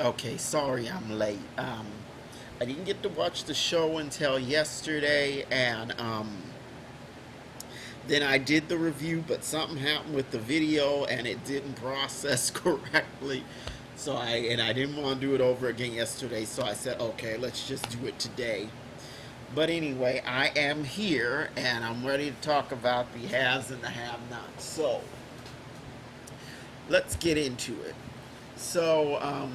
Okay, sorry I'm late. I didn't get to watch the show until yesterday, and then I did the review, but something happened with the video and it didn't process correctly. I didn't want to do it over again yesterday, so I said, okay, let's just do it today. But anyway, I am here and I'm ready to talk about the haves and the have-nots. So let's get into it. So,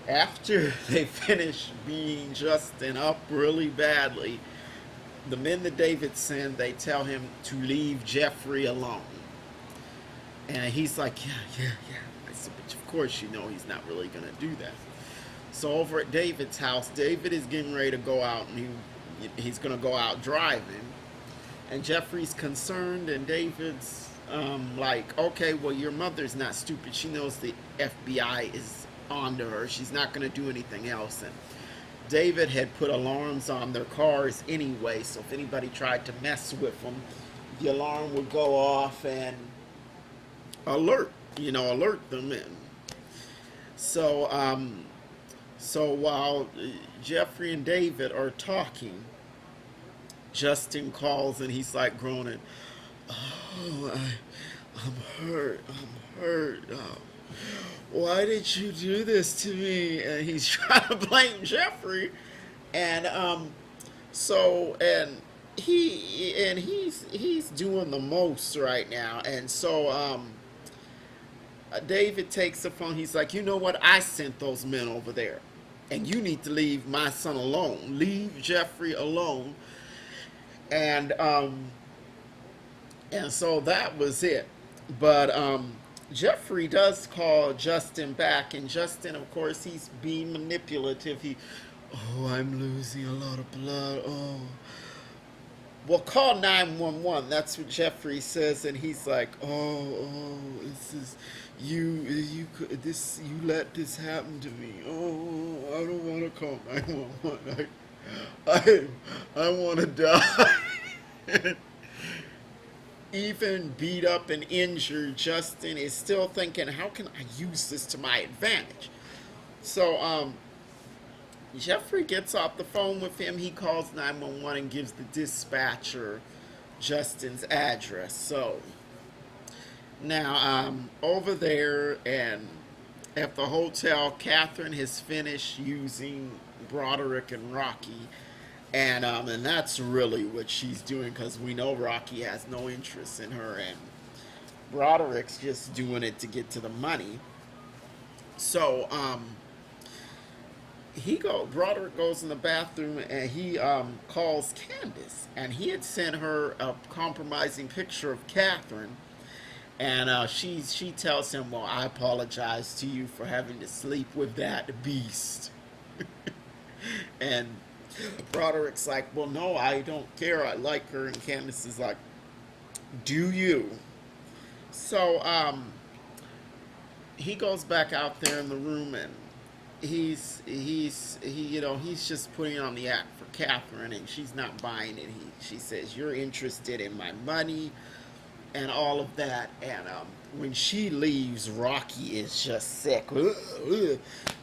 after they finish beating Justin up really badly, the men that David sent, they tell him to leave Jeffrey alone. And he's like, yeah. I said, but of course you know he's not really going to do that. So over at David's house, David is getting ready to go out and he's going to go out driving. And Jeffrey's concerned and David's like, okay, well, your mother's not stupid. She knows the FBI is onto her. She's not going to do anything else. And David had put alarms on their cars anyway, so if anybody tried to mess with them, the alarm would go off and alert them. And so while Jeffrey and David are talking, Justin calls and he's like groaning, "Oh, I'm hurt. I'm hurt. Oh, why did you do this to me?" And he's trying to blame Jeffrey, and so and he's doing the most right now, and so David takes the phone. He's like, you know what? I sent those men over there, and you need to leave my son alone. Leave Jeffrey alone, and so that was it. But Jeffrey does call Justin back, and Justin, of course, he's being manipulative. Oh, I'm losing a lot of blood. Oh, well, call 911. That's what Jeffrey says, and he's like, oh, this is you let this happen to me. Oh, I don't want to call 911. I want to die. Even beat up and injured, Justin is still thinking, how can I use this to my advantage? So, Jeffrey gets off the phone with him. He calls 911 and gives the dispatcher Justin's address. So, now, over there and at the hotel, Catherine has finished using Broderick and Rocky, and that's really what she's doing because we know Rocky has no interest in her, and Broderick's just doing it to get to the money. So Broderick goes in the bathroom and he calls Candace, and he had sent her a compromising picture of Catherine, and she tells him, well, I apologize to you for having to sleep with that beast. And Broderick's like, well, no, I don't care. I like her. And Candace is like, do you? So he goes back out there in the room and he's just putting on the act for Catherine, and she's not buying it. She says, you're interested in my money and all of that. And when she leaves, Rocky is just sick.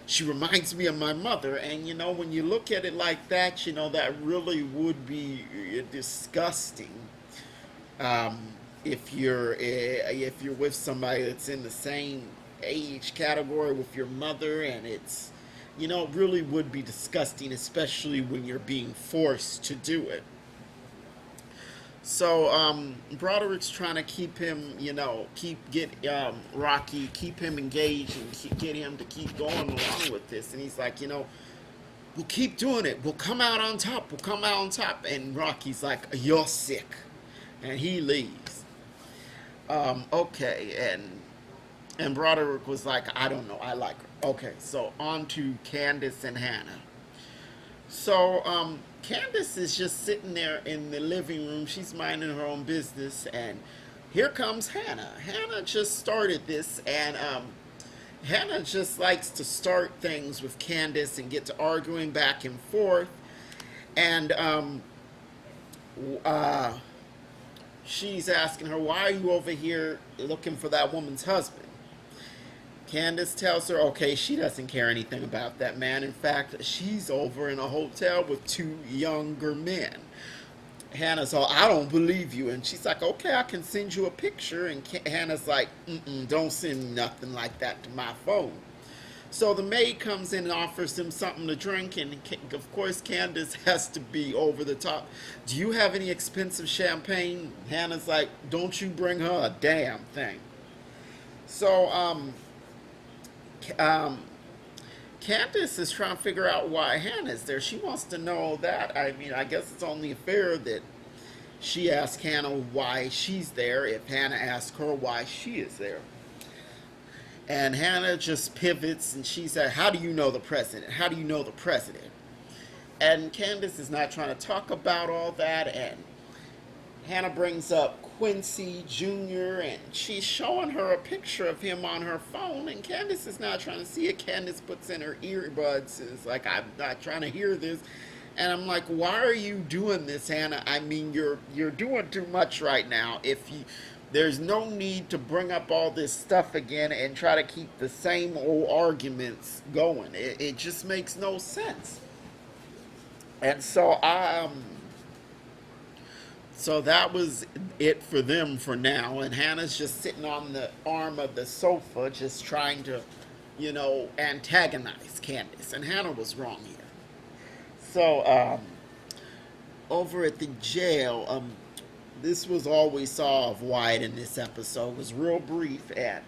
She reminds me of my mother. And when you look at it like that, that really would be disgusting. If you're with somebody that's in the same age category with your mother, and it's it really would be disgusting, especially when you're being forced to do it. So Broderick's trying to keep him, get Rocky, keep him engaged and get him to keep going along with this. And he's like, we'll keep doing it. We'll come out on top. We'll come out on top. And Rocky's like, you're sick, and he leaves. Okay, and Broderick was like, I don't know, I like her. Okay, so on to Candace and Hannah. So Candace is just sitting there in the living room. She's minding her own business, and here comes Hannah. Hannah just started this, and Hannah just likes to start things with Candace and get to arguing back and forth. And she's asking her, why are you over here looking for that woman's husband? Candace tells her, okay, she doesn't care anything about that man. In fact, she's over in a hotel with two younger men. Hannah's all, I don't believe you. And she's like, okay, I can send you a picture. And Hannah's like, don't send me nothing like that to my phone. So the maid comes in and offers him something to drink. And of course, Candace has to be over the top. Do you have any expensive champagne? Hannah's like, don't you bring her a damn thing. So, um, Candace is trying to figure out why Hannah's there. She wants to know that. I mean, I guess it's only fair that she asks Hannah why she's there if Hannah asks her why she is there. And Hannah just pivots and she said, how do you know the president? How do you know the president? And Candace is not trying to talk about all that. And Hannah brings up Quincy Jr. and she's showing her a picture of him on her phone, and Candace is not trying to see it. Candace puts in her earbuds and is like, I'm not trying to hear this. And I'm like, why are you doing this, Hannah? I mean, you're doing too much right now. There's no need to bring up all this stuff again and try to keep the same old arguments going. It just makes no sense. And so So that was it for them for now. And Hannah's just sitting on the arm of the sofa, just trying to, antagonize Candace. And Hannah was wrong here. So, over at the jail, this was all we saw of Wyatt in this episode. It was real brief. And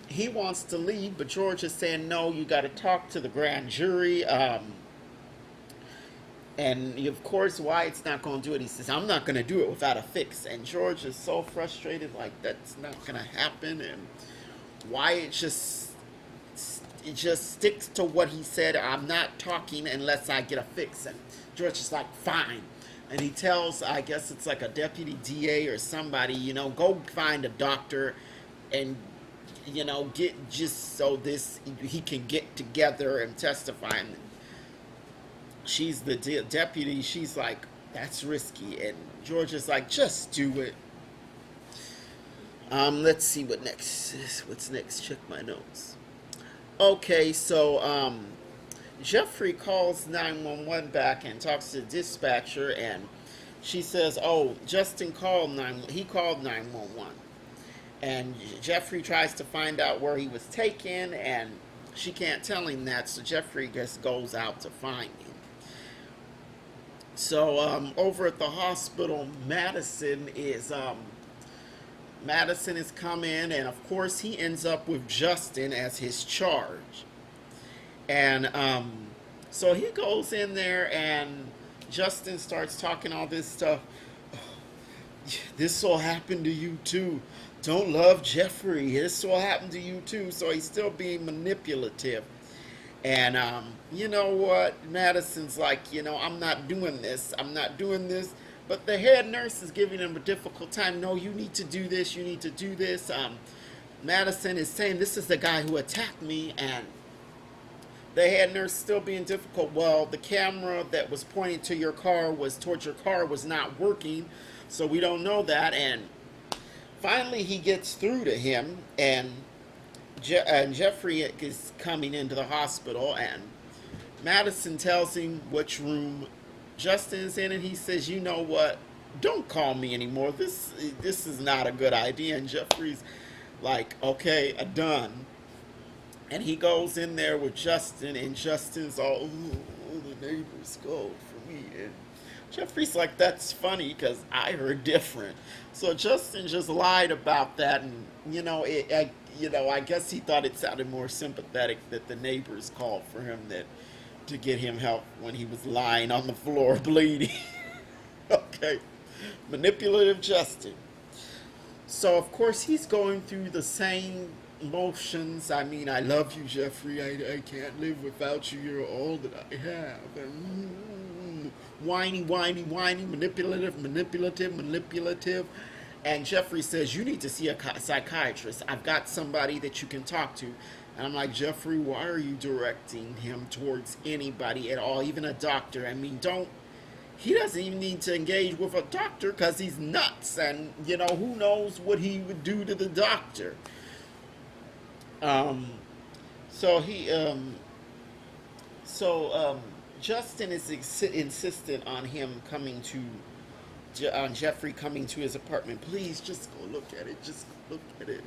he wants to leave, but George is saying, no, you got to talk to the grand jury. And of course, Wyatt's not going to do it. He says, I'm not going to do it without a fix. And George is so frustrated, like, that's not going to happen. And Wyatt just sticks to what he said. I'm not talking unless I get a fix. And George is like, fine. And he tells, I guess it's like a deputy DA or somebody, go find a doctor and, get just so he can get together and testify. And she's the deputy. She's like, that's risky. And George is like, just do it. Let's see what's next. Check my notes. Okay, so Jeffrey calls 911 back and talks to the dispatcher, and she says, oh, Justin called 911. And Jeffrey tries to find out where he was taken, and she can't tell him that, so Jeffrey just goes out to find him. So over at the hospital, Madison is come in, and of course he ends up with Justin as his charge. And so he goes in there, and Justin starts talking all this stuff. This will happen to you too. Don't love Jeffrey. This will happen to you too. So he's still being manipulative. And you know what? Madison's like, I'm not doing this. I'm not doing this. But the head nurse is giving him a difficult time. No, you need to do this. You need to do this. Madison is saying, this is the guy who attacked me. And the head nurse still being difficult. Well, the camera that was pointing to your car towards your car was not working. So we don't know that. And finally he gets through to him. And Jeffrey is coming into the hospital, and Madison tells him which room Justin is in, and he says, you know what, don't call me anymore. This is not a good idea. And Jeffrey's like, okay, done. And he goes in there with Justin, and Justin's all, the neighbors called for me. And Jeffrey's like, that's funny because I heard different. So Justin just lied about that, and I guess he thought it sounded more sympathetic that the neighbors called for him to get him help when he was lying on the floor bleeding. Okay, manipulative Justin. So of course he's going through the same motions. I mean, I love you, Jeffrey. I can't live without you. You're all that I have. And whiny, manipulative. And Jeffrey says, you need to see a psychiatrist. I've got somebody that you can talk to. And I'm like, Jeffrey, why are you directing him towards anybody at all, even a doctor? I mean, he doesn't even need to engage with a doctor because he's nuts. And, who knows what he would do to the doctor. Um, so he so Justin is insistent on him coming to on Jeffrey coming to his apartment. Please, just go look at it. Just go look at it.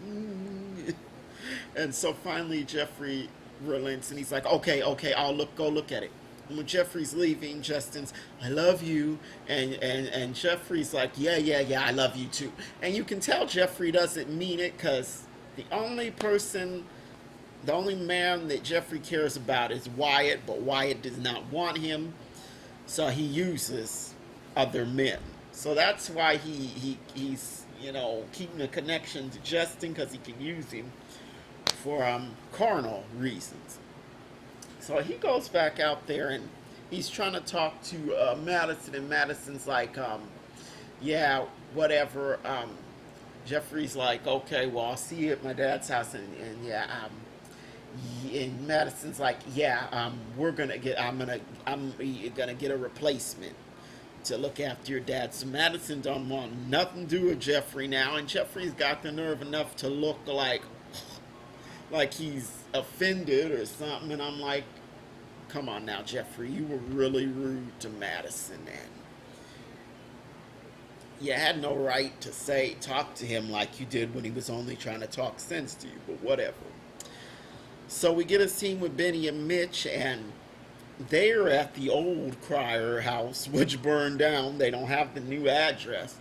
And so finally, Jeffrey relents, and he's like, "Okay, okay, go look at it." And when Jeffrey's leaving, Justin's, "I love you," and Jeffrey's like, "Yeah, yeah, yeah, I love you too." And you can tell Jeffrey doesn't mean it because the only person the only man that Jeffrey cares about is Wyatt, but Wyatt does not want him, so he uses other men. So that's why he's keeping a connection to Justin because he can use him for carnal reasons. So he goes back out there and he's trying to talk to Madison, and Madison's like, yeah, whatever. Jeffrey's like, okay, well, I'll see you at my dad's house, and yeah, and Madison's like, yeah, I'm gonna get a replacement to look after your dad. So Madison don't want nothing to do with Jeffrey now, and Jeffrey's got the nerve enough to look like he's offended or something, and I'm like, come on now, Jeffrey, you were really rude to Madison, and you had no right to talk to him like you did when he was only trying to talk sense to you, but whatever. So we get a scene with Benny and Mitch, and they're at the old Crier house, which burned down. They don't have the new address,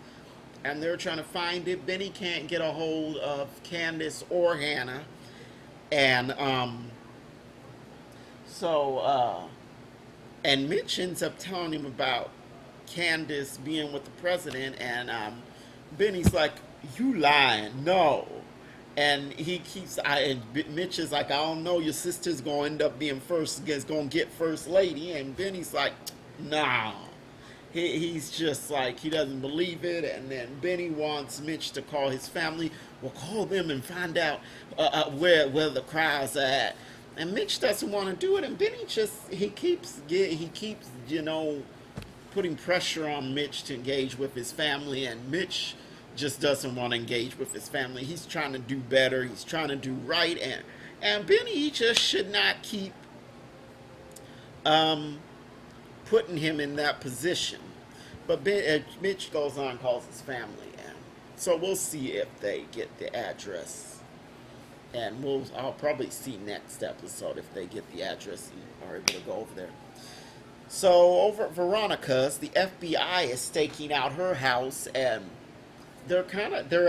and they're trying to find it. Benny can't get a hold of Candace or Hannah, and and Mitch ends up telling him about Candace being with the president, and Benny's like, "You lying? No." And Mitch is like, "I don't know, your sister's gonna end up being gonna get first lady." And Benny's like, "Nah." He's just like, he doesn't believe it. And then Benny wants Mitch to call his family. Well, call them and find out where the Cries are at. And Mitch doesn't want to do it. And Benny he keeps putting pressure on Mitch to engage with his family. And Mitch just doesn't want to engage with his family. He's trying to do better. He's trying to do right. And Benny just should not keep putting him in that position. But Mitch goes on and calls his family. And so we'll see if they get the address. And I'll probably see next episode if they get the address and are able to go over there. So over at Veronica's, the FBI is staking out her house, and they're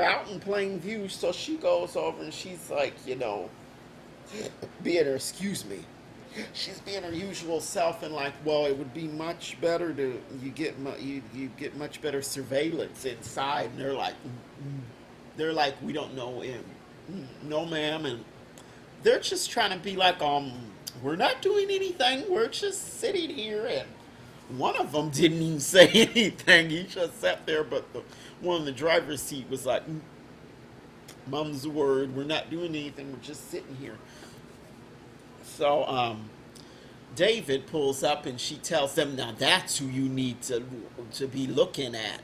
out in plain view. So she goes over and she's like, she's being her usual self, and like, well, it would be much better you get much better surveillance inside. And they're like, we don't know him. No, ma'am. And they're just trying to be like, we're not doing anything. We're just sitting here. And one of them didn't even say anything. He just sat there. But the one in the driver's seat was like, mum's the word. We're not doing anything. We're just sitting here. So David pulls up and she tells them, now that's who you need to be looking at.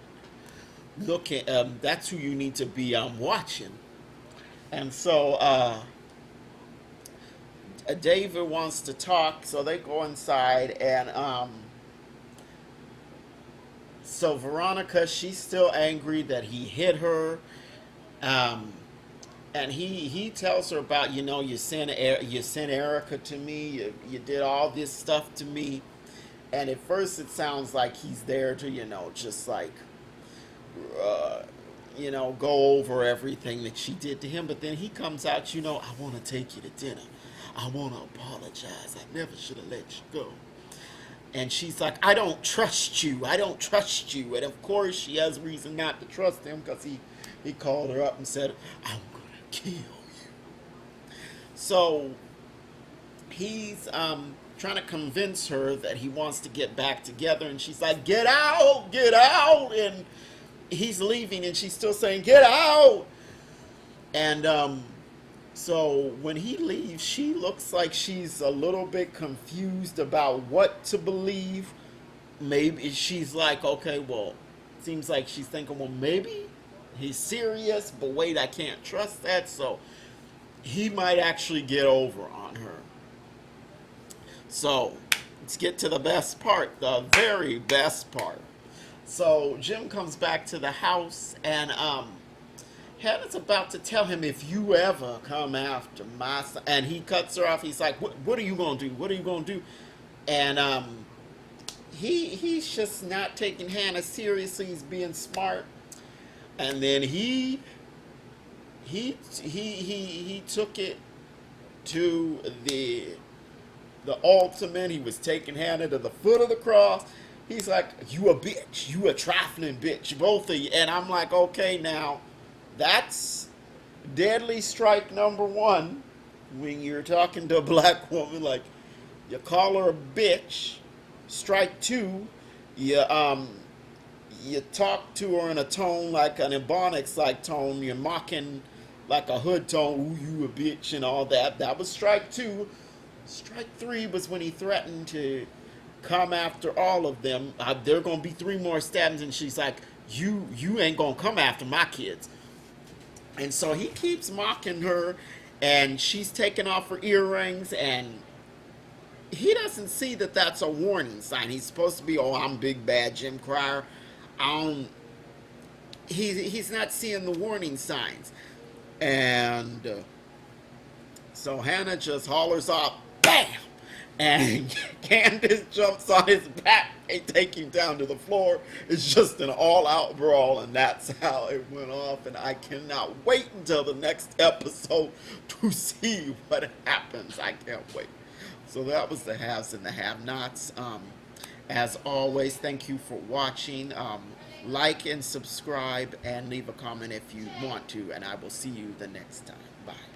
That's who you need to be watching. And so David wants to talk, so they go inside, and so Veronica, she's still angry that he hit her, and he tells her about, you sent Erica to me, you did all this stuff to me, and at first it sounds like he's there to just like go over everything that she did to him. But then he comes out, I want to take you to dinner. I want to apologize. I never should have let you go. And she's like, I don't trust you. I don't trust you. And of course, she has reason not to trust him because he called her up and said, I'm going to kill you. So he's trying to convince her that he wants to get back together. And she's like, get out, get out. And he's leaving, and she's still saying, get out. And so when he leaves, she looks like she's a little bit confused about what to believe. Maybe she's like, okay, well, seems like she's thinking, well, maybe he's serious, but wait, I can't trust that. So he might actually get over on her. So let's get to the best part, the very best part. So Jim comes back to the house, and Hannah's about to tell him, if you ever come after my son, and he cuts her off. He's like, what are you gonna do? What are you gonna do? And he's just not taking Hannah seriously. He's being smart, and then he took it to the ultimate. He was taking Hannah to the foot of the cross. He's like, you a bitch, you a trifling bitch, both of you. And I'm like, okay, now that's deadly strike number one. When you're talking to a black woman, like, you call her a bitch. Strike two, you talk to her in a tone like an ebonics like tone. You're mocking like a hood tone. Ooh, you a bitch and all that. That was strike two. Strike three was when he threatened to come after all of them. There are gonna be three more stabbings, and she's like, "You ain't gonna come after my kids." And so he keeps mocking her, and she's taking off her earrings, and he doesn't see that that's a warning sign. He's supposed to be, oh, I'm big bad Jim Cryer. He's not seeing the warning signs, and so Hannah just hollers up, bam, and Candace jumps on his back and take him down to the floor. It's just an all-out brawl, and that's how it went off. And I cannot wait until the next episode to see what happens. I can't wait. So that was the haves and the have-nots. As always, thank you for watching. Like and subscribe and leave a comment if you want to, and I will see you the next time. Bye.